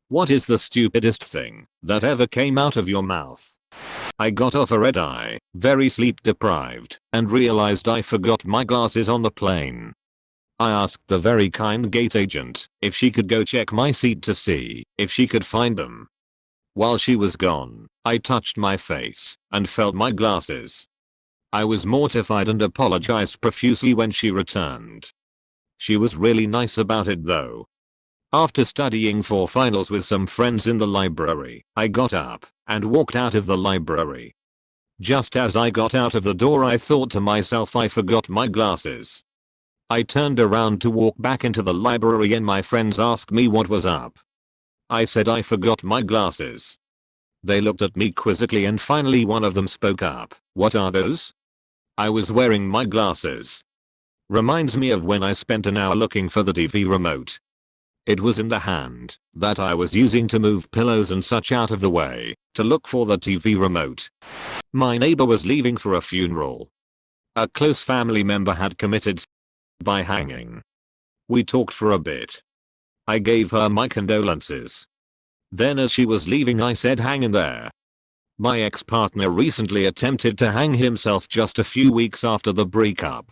What is the stupidest thing that ever came out of your mouth? I got off a red eye, very sleep deprived, and realized I forgot my glasses on the plane. I asked the very kind gate agent if she could go check my seat to see if she could find them. While she was gone, I touched my face and felt my glasses. I was mortified and apologized profusely when she returned. She was really nice about it though. After studying for finals with some friends in the library, I got up and walked out of the library. Just as I got out of the door, I thought to myself, I forgot my glasses. I turned around to walk back into the library and my friends asked me what was up. I said I forgot my glasses. They looked at me quizzically and finally one of them spoke up. What are those? I was wearing my glasses. Reminds me of when I spent an hour looking for the TV remote. It was in the hand that I was using to move pillows and such out of the way to look for the TV remote. My neighbor was leaving for a funeral. A close family member had committed by hanging. We talked for a bit. I gave her my condolences. Then as she was leaving I said, hang in there. My ex-partner recently attempted to hang himself just a few weeks after the breakup.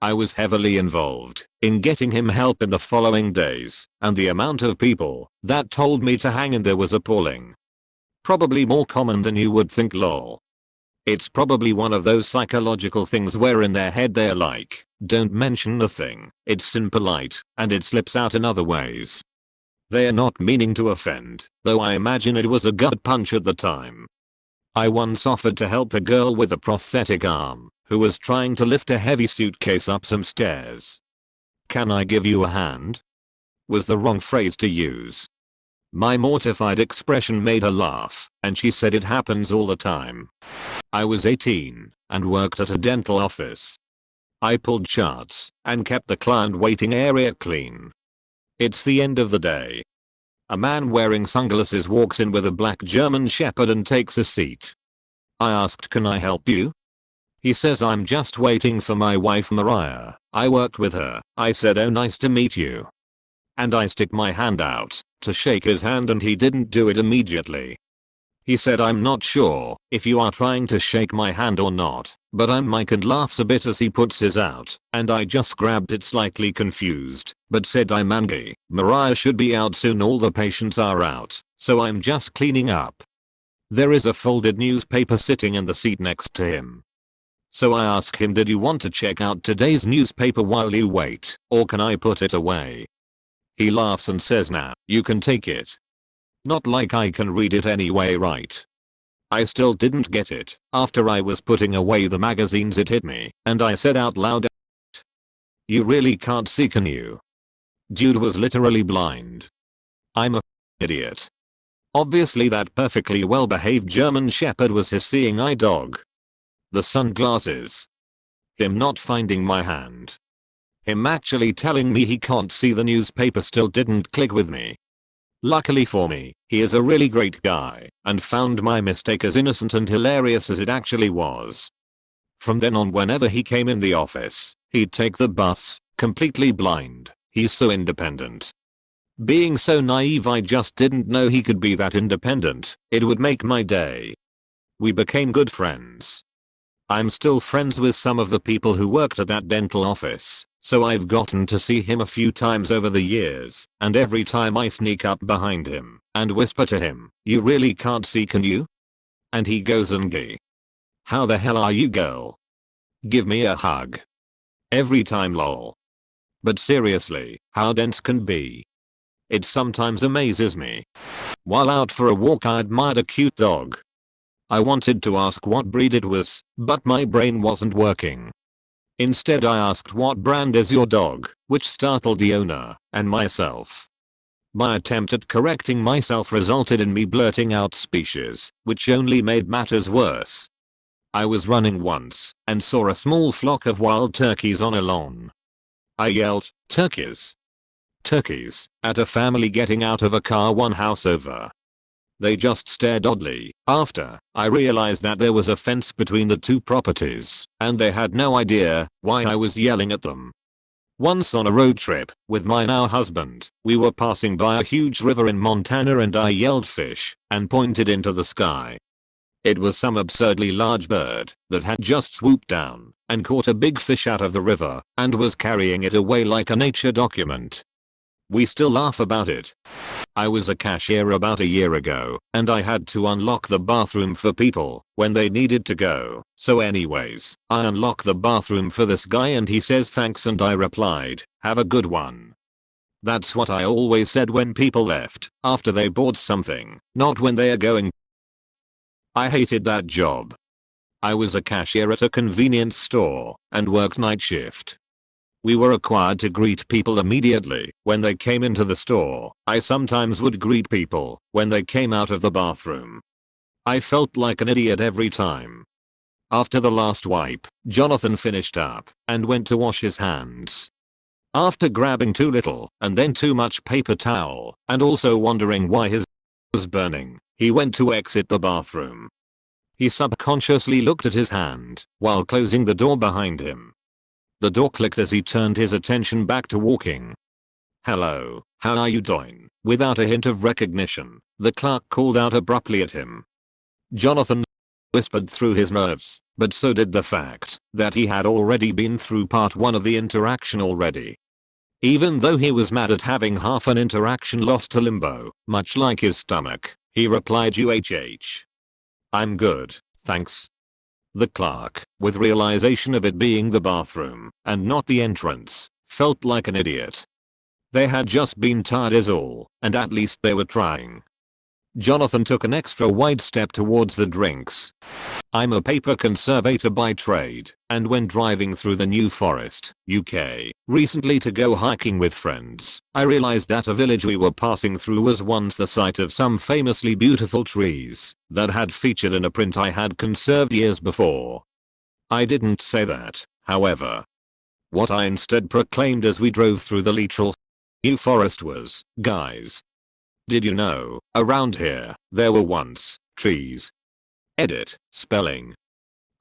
I was heavily involved in getting him help in the following days, and the amount of people that told me to hang in there was appalling. Probably more common than you would think, lol. It's probably one of those psychological things where in their head they're like, don't mention the thing, it's impolite, and it slips out in other ways. They're not meaning to offend, though I imagine it was a gut punch at the time. I once offered to help a girl with a prosthetic arm who was trying to lift a heavy suitcase up some stairs. Can I give you a hand? Was the wrong phrase to use. My mortified expression made her laugh, and she said it happens all the time. I was 18 and worked at a dental office. I pulled charts and kept the client waiting area clean. It's the end of the day. A man wearing sunglasses walks in with a black German Shepherd and takes a seat. I asked, can I help you? He says, I'm just waiting for my wife Mariah. I worked with her. I said, oh, nice to meet you. And I stick my hand out to shake his hand and he didn't do it immediately. He said, I'm not sure if you are trying to shake my hand or not, but I'm Mike, and laughs a bit as he puts his out, and I just grabbed it slightly confused, but said, I'm Andy. Mariah should be out soon, all the patients are out, so I'm just cleaning up. There is a folded newspaper sitting in the seat next to him. So I ask him, did you want to check out today's newspaper while you wait, or can I put it away? He laughs and says, nah, you can take it. Not like I can read it anyway, right? I still didn't get it. After I was putting away the magazines it hit me, and I said out loud, you really can't see, can you? Dude was literally blind. I'm a idiot. Obviously that perfectly well behaved German Shepherd was his seeing eye dog. The sunglasses. Him not finding my hand. Him actually telling me he can't see the newspaper still didn't click with me. Luckily for me, he is a really great guy and found my mistake as innocent and hilarious as it actually was. From then on, whenever he came in the office, he'd take the bus, completely blind. He's so independent. Being so naive, I just didn't know he could be that independent. It would make my day. We became good friends. I'm still friends with some of the people who worked at that dental office, so I've gotten to see him a few times over the years, and every time I sneak up behind him and whisper to him, you really can't see, can you? And he goes, Ngi. How the hell are you, girl? Give me a hug. Every time, lol. But seriously, how dense can be? It sometimes amazes me. While out for a walk, I admired a cute dog. I wanted to ask what breed it was, but my brain wasn't working. Instead I asked, what brand is your dog, which startled the owner and myself. My attempt at correcting myself resulted in me blurting out species, which only made matters worse. I was running once and saw a small flock of wild turkeys on a lawn. I yelled, turkeys! Turkeys, at a family getting out of a car one house over. They just stared oddly. After, I realized that there was a fence between the two properties, and they had no idea why I was yelling at them. Once on a road trip with my now husband, we were passing by a huge river in Montana and I yelled fish and pointed into the sky. It was some absurdly large bird that had just swooped down and caught a big fish out of the river and was carrying it away like a nature document. We still laugh about it. I was a cashier about a year ago and I had to unlock the bathroom for people when they needed to go. So anyways, I unlock the bathroom for this guy and he says thanks and I replied, have a good one. That's what I always said when people left after they bought something, not when they are going. I hated that job. I was a cashier at a convenience store and worked night shift. We were required to greet people immediately when they came into the store. I sometimes would greet people when they came out of the bathroom. I felt like an idiot every time. After the last wipe, Jonathan finished up and went to wash his hands. After grabbing too little and then too much paper towel and also wondering why his was burning, he went to exit the bathroom. He subconsciously looked at his hand while closing the door behind him. The door clicked as he turned his attention back to walking. Hello, how are you doing? Without a hint of recognition, the clerk called out abruptly at him. Jonathan whispered through his nerves, but so did the fact that he had already been through part 1 of the interaction already. Even though he was mad at having half an interaction lost to limbo, much like his stomach, he replied UHH. I'm good, thanks. The clerk, with realization of it being the bathroom and not the entrance, felt like an idiot. They had just been tired is all, and at least they were trying. Jonathan took an extra wide step towards the drinks. I'm a paper conservator by trade, and when driving through the New Forest, UK, recently to go hiking with friends, I realized that a village we were passing through was once the site of some famously beautiful trees that had featured in a print I had conserved years before. I didn't say that, however. What I instead proclaimed as we drove through the literal New Forest was, guys, did you know, around here, there were once trees? Edit, spelling.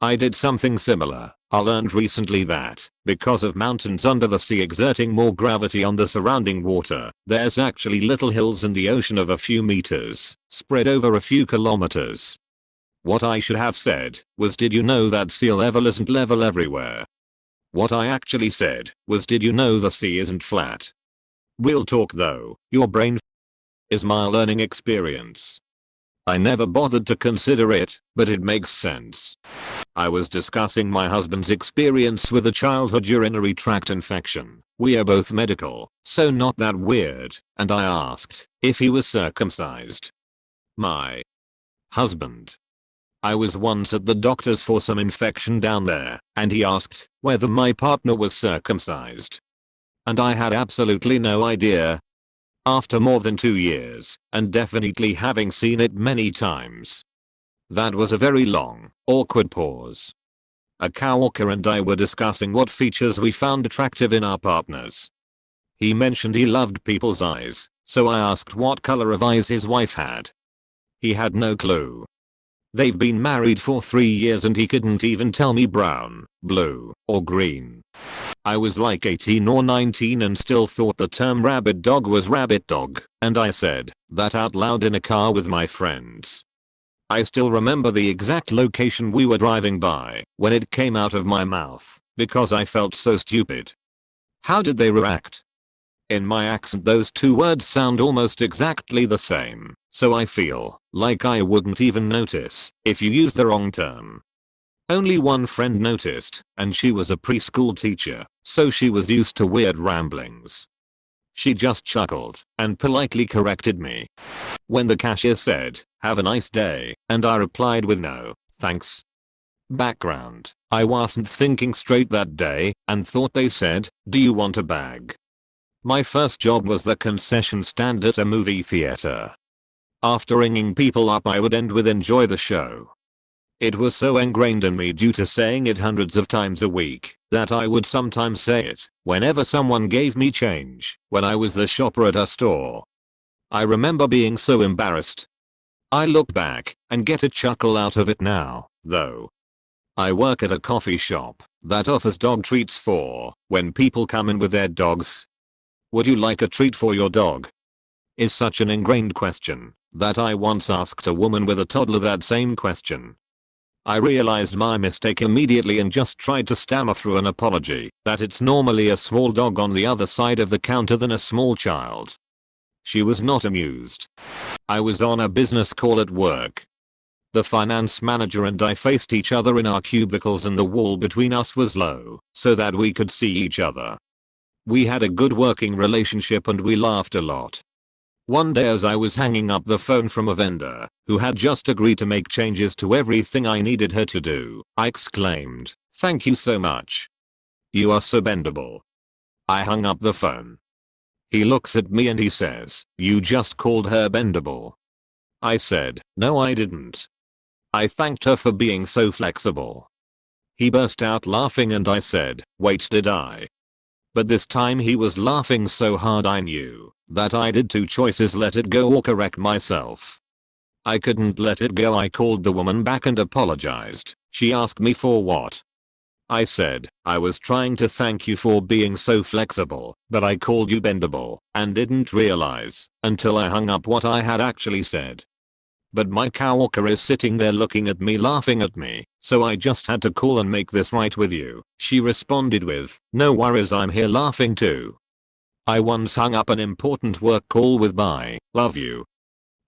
I did something similar. I learned recently that, because of mountains under the sea exerting more gravity on the surrounding water, there's actually little hills in the ocean of a few meters, spread over a few kilometers. What I should have said was, did you know that sea level isn't level everywhere? What I actually said was, did you know the sea isn't flat? Real talk though, your brain is my learning experience. I never bothered to consider it, but it makes sense. I was discussing my husband's experience with a childhood urinary tract infection. We are both medical, so not that weird, and I asked if he was circumcised. My husband. I was once at the doctor's for some infection down there, and he asked whether my partner was circumcised. And I had absolutely no idea. After more than 2 years, and definitely having seen it many times. That was a very long, awkward pause. A coworker and I were discussing what features we found attractive in our partners. He mentioned he loved people's eyes, so I asked what color of eyes his wife had. He had no clue. They've been married for 3 years and he couldn't even tell me brown, blue, or green. I was like 18 or 19 and still thought the term rabbit dog was rabbit dog, and I said that out loud in a car with my friends. I still remember the exact location we were driving by when it came out of my mouth, because I felt so stupid. How did they react? In my accent those 2 words sound almost exactly the same, so I feel like I wouldn't even notice if you used the wrong term. Only one friend noticed, and she was a preschool teacher, so she was used to weird ramblings. She just chuckled and politely corrected me. When the cashier said, "Have a nice day," and I replied with no, thanks. Background, I wasn't thinking straight that day and thought they said, "Do you want a bag?" My first job was the concession stand at a movie theater. After ringing people up I would end with "enjoy the show." It was so ingrained in me due to saying it hundreds of times a week that I would sometimes say it whenever someone gave me change when I was the shopper at a store. I remember being so embarrassed. I look back and get a chuckle out of it now, though. I work at a coffee shop that offers dog treats for when people come in with their dogs. Would you like a treat for your dog? Is such an ingrained question that I once asked a woman with a toddler that same question. I realized my mistake immediately and just tried to stammer through an apology that it's normally a small dog on the other side of the counter than a small child. She was not amused. I was on a business call at work. The finance manager and I faced each other in our cubicles and the wall between us was low so that we could see each other. We had a good working relationship and we laughed a lot. One day as I was hanging up the phone from a vendor who had just agreed to make changes to everything I needed her to do, I exclaimed, "Thank you so much. You are so bendable." I hung up the phone. He looks at me and he says, "You just called her bendable." I said, "No I didn't. I thanked her for being so flexible." He burst out laughing and I said, "Wait, did I?" But this time he was laughing so hard I knew that I did two choices: let it go or correct myself. I couldn't let it go. I called the woman back and apologized. She asked me for what? I said, "I was trying to thank you for being so flexible, but I called you bendable and didn't realize until I hung up what I had actually said." But my coworker is sitting there looking at me laughing at me, so I just had to call and make this right with you. She responded with, "No worries, I'm here laughing too." I once hung up an important work call with "Bye, love you."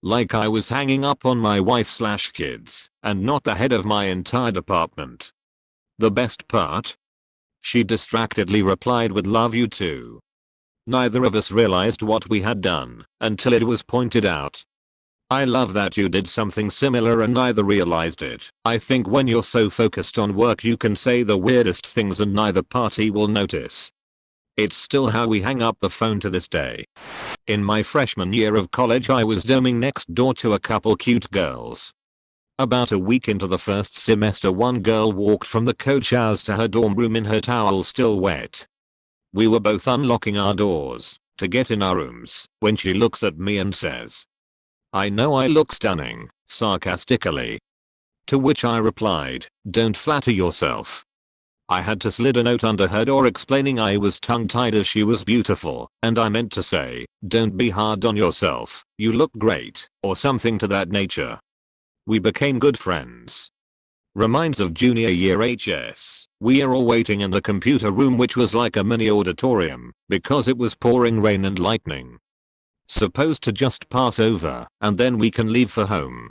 Like I was hanging up on my wife/kids and not the head of my entire department. The best part? She distractedly replied with "love you too." Neither of us realized what we had done until it was pointed out. I love that you did something similar and neither realized it. I think when you're so focused on work you can say the weirdest things and neither party will notice. It's still how we hang up the phone to this day. In my freshman year of college I was dorming next door to a couple cute girls. About a week into the first semester one girl walked from the coach house to her dorm room in her towel still wet. We were both unlocking our doors to get in our rooms when she looks at me and says, "I know I look stunning," sarcastically. To which I replied, "Don't flatter yourself." I had to slid a note under her door explaining I was tongue-tied as she was beautiful, and I meant to say, "Don't be hard on yourself, you look great," or something to that nature. We became good friends. Reminds of junior year HS. We are all waiting in the computer room which was like a mini auditorium because it was pouring rain and lightning. Supposed to just pass over and then we can leave for home.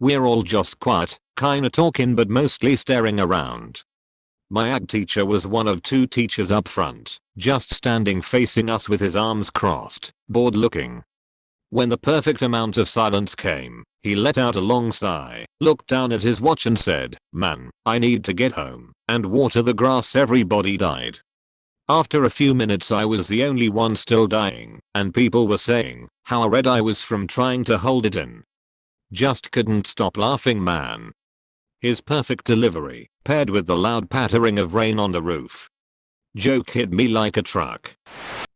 We're all just quiet, kinda talking but mostly staring around. My ag teacher was one of two teachers up front, just standing facing us with his arms crossed, bored looking. When the perfect amount of silence came, he let out a long sigh, looked down at his watch and said, "Man, I need to get home and water the grass." Everybody died. After a few minutes I was the only one still dying, and people were saying how red I was from trying to hold it in. Just couldn't stop laughing, man. His perfect delivery, paired with the loud pattering of rain on the roof. Joke hit me like a truck.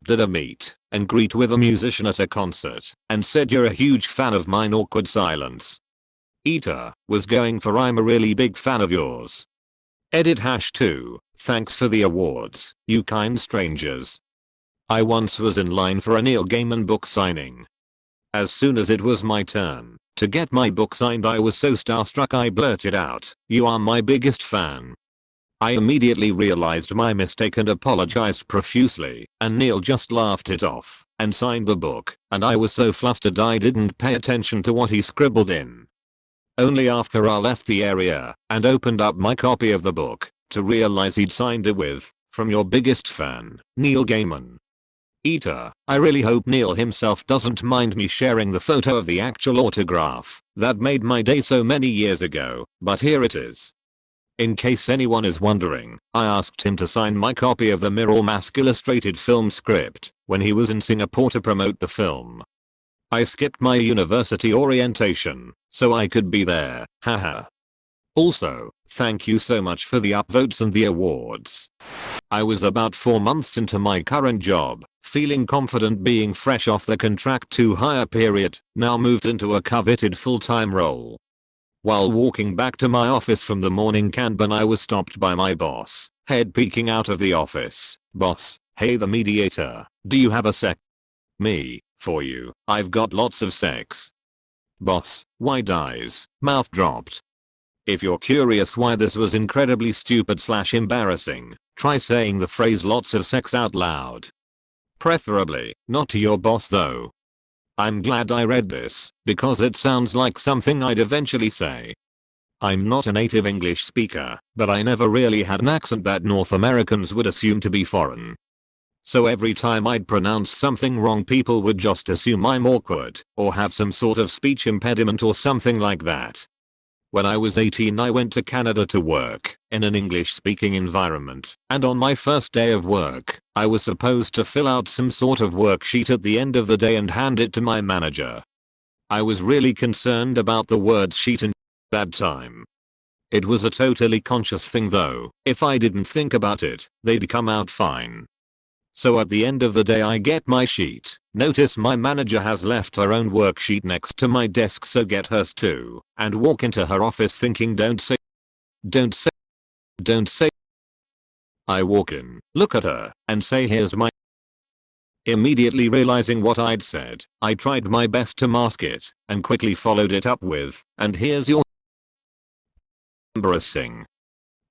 Did a meet and greet with a musician at a concert and said, "You're a huge fan of mine." Awkward silence. Eater was going for, "I'm a really big fan of yours." Edit #2. Thanks for the awards, you kind strangers. I once was in line for a Neil Gaiman book signing. As soon as it was my turn to get my book signed I was so starstruck I blurted out, "You are my biggest fan." I immediately realized my mistake and apologized profusely, and Neil just laughed it off and signed the book, and I was so flustered I didn't pay attention to what he scribbled in. Only after I left the area and opened up my copy of the book to realize he'd signed it with, "From your biggest fan, Neil Gaiman." Eater, I really hope Neil himself doesn't mind me sharing the photo of the actual autograph that made my day so many years ago, but here it is. In case anyone is wondering, I asked him to sign my copy of the Mirror Mask illustrated film script when he was in Singapore to promote the film. I skipped my university orientation so I could be there, haha. Also, thank you so much for the upvotes and the awards. I was about 4 months into my current job, feeling confident being fresh off the contract to hire period, now moved into a coveted full-time role. While walking back to my office from the morning Kanban I was stopped by my boss, Head peeking out of the office. Boss, hey the mediator, do you have a sec? Me, for you, I've got lots of sex. Boss, wide eyes, mouth dropped. If you're curious why this was incredibly stupid / embarrassing, try saying the phrase lots of sex out loud. Preferably, not to your boss though. I'm glad I read this, because it sounds like something I'd eventually say. I'm not a native English speaker, but I never really had an accent that North Americans would assume to be foreign. So every time I'd pronounce something wrong people would just assume I'm awkward, or have some sort of speech impediment or something like that. When I was 18 I went to Canada to work, in an English speaking environment, and on my first day of work, I was supposed to fill out some sort of worksheet at the end of the day and hand it to my manager. I was really concerned about the word sheet and that time. It was a totally conscious thing though, if I didn't think about it, they'd come out fine. So at the end of the day I get my sheet, notice my manager has left her own worksheet next to my desk so get hers too, and walk into her office thinking don't say. I walk in, look at her, and say here's my. Immediately realizing what I'd said, I tried my best to mask it, and quickly followed it up with, and here's your. Embarrassing.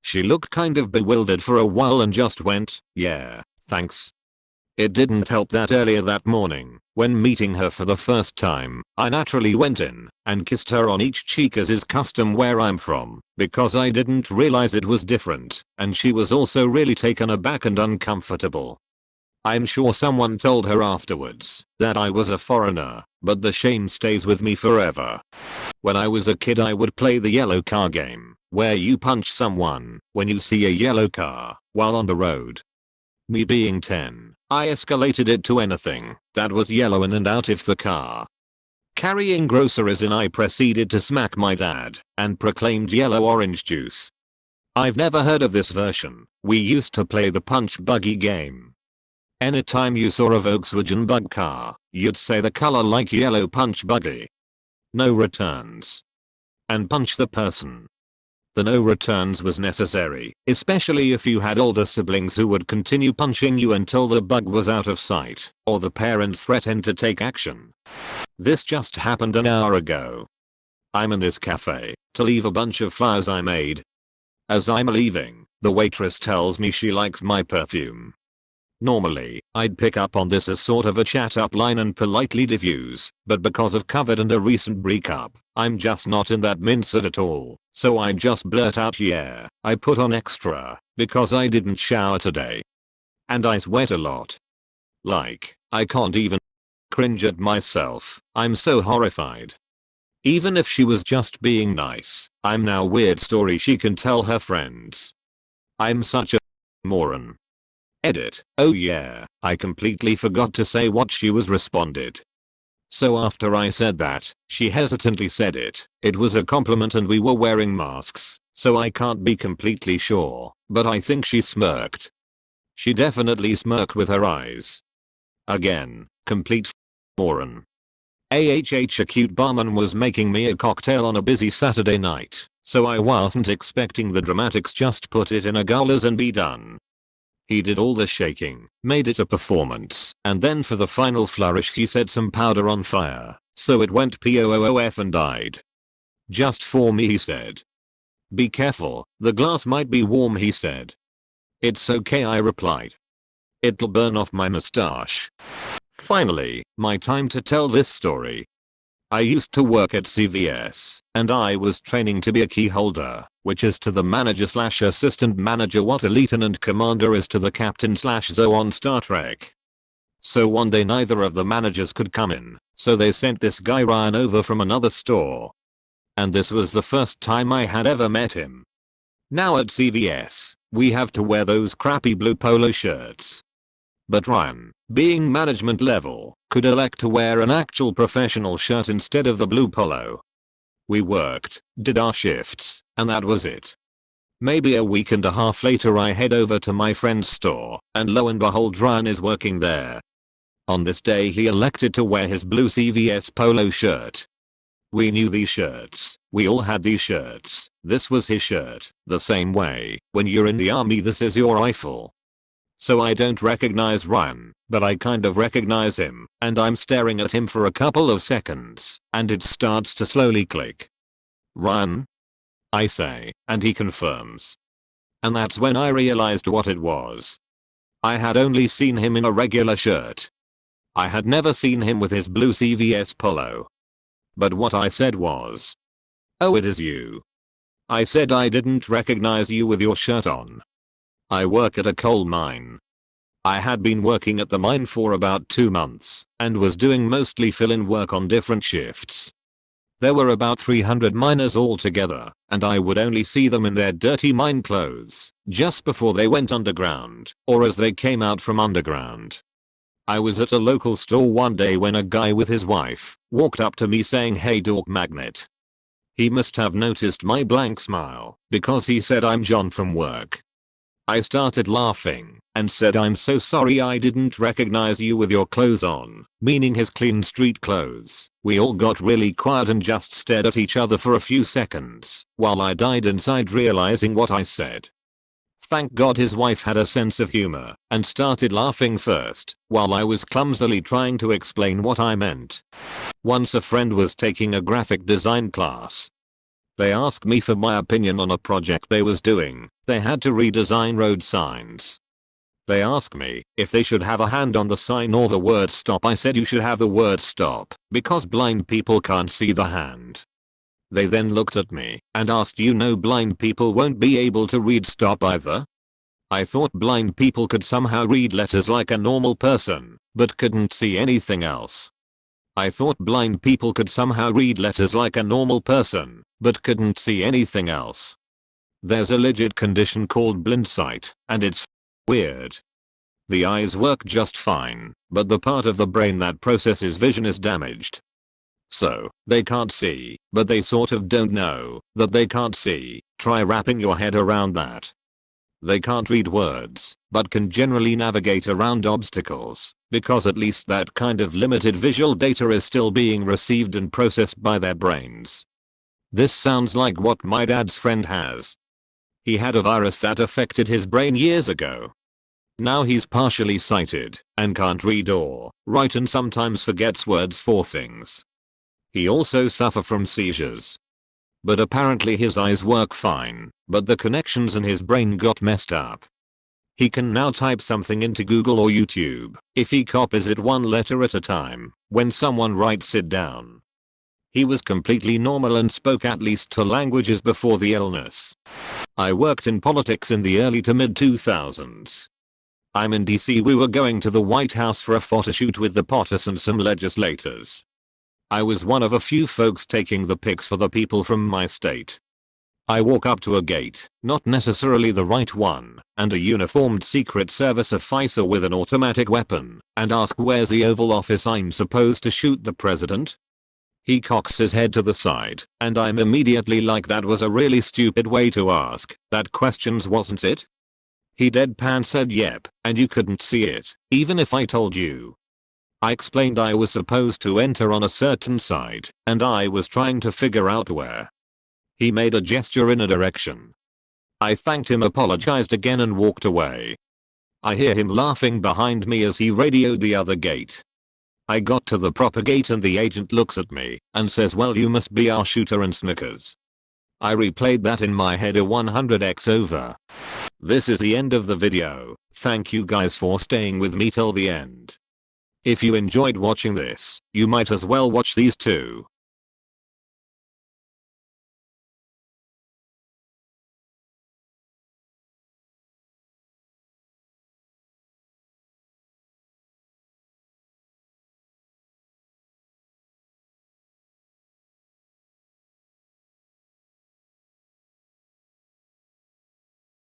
She looked kind of bewildered for a while and just went, yeah, thanks. It didn't help that earlier that morning, when meeting her for the first time, I naturally went in and kissed her on each cheek as is custom where I'm from, because I didn't realize it was different, and she was also really taken aback and uncomfortable. I'm sure someone told her afterwards that I was a foreigner, but the shame stays with me forever. When I was a kid I would play the yellow car game, where you punch someone when you see a yellow car while on the road. Me being 10, I escalated it to anything that was yellow in and out of the car. Carrying groceries in I proceeded to smack my dad and proclaimed yellow orange juice. I've never heard of this version. We used to play the punch buggy game. Anytime you saw a Volkswagen bug car, you'd say the color like yellow punch buggy. No returns. And punch the person. The no returns was necessary, especially if you had older siblings who would continue punching you until the bug was out of sight, or the parents threatened to take action. This just happened an hour ago. I'm in this cafe to leave a bunch of flowers I made. As I'm leaving, the waitress tells me she likes my perfume. Normally, I'd pick up on this as sort of a chat up line and politely diffuse, but because of COVID and a recent breakup, I'm just not in that mindset at all, so I just blurt out yeah, I put on extra, because I didn't shower today. And I sweat a lot. Like, I can't even cringe at myself, I'm so horrified. Even if she was just being nice, I'm now weird story she can tell her friends. I'm such a moron. Edit. Oh yeah, I completely forgot to say what she was responded. So after I said that, she hesitantly said it was a compliment and we were wearing masks, so I can't be completely sure, but I think she smirked. She definitely smirked with her eyes. Again, complete moron. A cute barman was making me a cocktail on a busy Saturday night, so I wasn't expecting the dramatics, just put it in a gullas and be done. He did all the shaking, made it a performance, and then for the final flourish he set some powder on fire, so it went poof and died. Just for me he said. Be careful, the glass might be warm he said. It's okay I replied. It'll burn off my mustache. Finally, my time to tell this story. I used to work at CVS, and I was training to be a key holder, which is to the manager / assistant manager what a lieutenant commander is to the captain / ZO on Star Trek. So one day neither of the managers could come in, so they sent this guy Ryan over from another store. And this was the first time I had ever met him. Now at CVS, we have to wear those crappy blue polo shirts. But Ryan, being management level, could elect to wear an actual professional shirt instead of the blue polo. We worked, did our shifts, and that was it. Maybe a week and a half later I head over to my friend's store, and lo and behold Ryan is working there. On this day he elected to wear his blue CVS polo shirt. We knew these shirts. We all had these shirts. This was his shirt. The same way, when you're in the army, this is your rifle. So I don't recognize Ryan, but I kind of recognize him, and I'm staring at him for a couple of seconds, and it starts to slowly click. Ryan? I say, and he confirms. And that's when I realized what it was. I had only seen him in a regular shirt. I had never seen him with his blue CVS polo. But what I said was, "Oh, it is you." I said I didn't recognize you with your shirt on. I work at a coal mine. I had been working at the mine for about 2 months and was doing mostly fill-in work on different shifts. There were about 300 miners altogether, and I would only see them in their dirty mine clothes just before they went underground or as they came out from underground. I was at a local store one day when a guy with his wife walked up to me saying, "Hey Dork Magnet." He must have noticed my blank smile because he said, "I'm John from work." I started laughing and said, "I'm so sorry I didn't recognize you with your clothes on," meaning his clean street clothes. We all got really quiet and just stared at each other for a few seconds while I died inside realizing what I said. Thank God his wife had a sense of humor and started laughing first while I was clumsily trying to explain what I meant. Once a friend was taking a graphic design class. They asked me for my opinion on a project they was doing. They had to redesign road signs. They asked me if they should have a hand on the sign or the word stop. I said you should have the word stop because blind people can't see the hand. They then looked at me and asked, "You know blind people won't be able to read stop either?" I thought blind people could somehow read letters like a normal person, but couldn't see anything else. I thought blind people could somehow read letters like a normal person, but couldn't see anything else. There's a legit condition called blind sight, and it's weird. The eyes work just fine, but the part of the brain that processes vision is damaged. So, they can't see, but they sort of don't know that they can't see. Try wrapping your head around that. They can't read words, but can generally navigate around obstacles, because at least that kind of limited visual data is still being received and processed by their brains. This sounds like what my dad's friend has. He had a virus that affected his brain years ago. Now he's partially sighted and can't read or write and sometimes forgets words for things. He also suffers from seizures. But apparently his eyes work fine, but the connections in his brain got messed up. He can now type something into Google or YouTube if he copies it one letter at a time when someone writes it down. He was completely normal and spoke at least 2 languages before the illness. I worked in politics in the early to mid 2000s. I'm in DC. We were going to the White House for a photo shoot with the POTUS and some legislators. I was one of a few folks taking the pics for the people from my state. I walk up to a gate, not necessarily the right one, and a uniformed Secret Service officer with an automatic weapon, and ask where's the Oval Office I'm supposed to shoot the president. He cocks his head to the side, and I'm immediately like, that was a really stupid way to ask that questions, wasn't it? He deadpan said, "Yep, and you couldn't see it, even if I told you." I explained I was supposed to enter on a certain side, and I was trying to figure out where. He made a gesture in a direction. I thanked him, apologized again, and walked away. I hear him laughing behind me as he radioed the other gate. I got to the proper gate and the agent looks at me and says, "Well, you must be our shooter," and snickers. I replayed that in my head a 100x over. This is the end of the video. Thank you guys for staying with me till the end. If you enjoyed watching this, you might as well watch these too.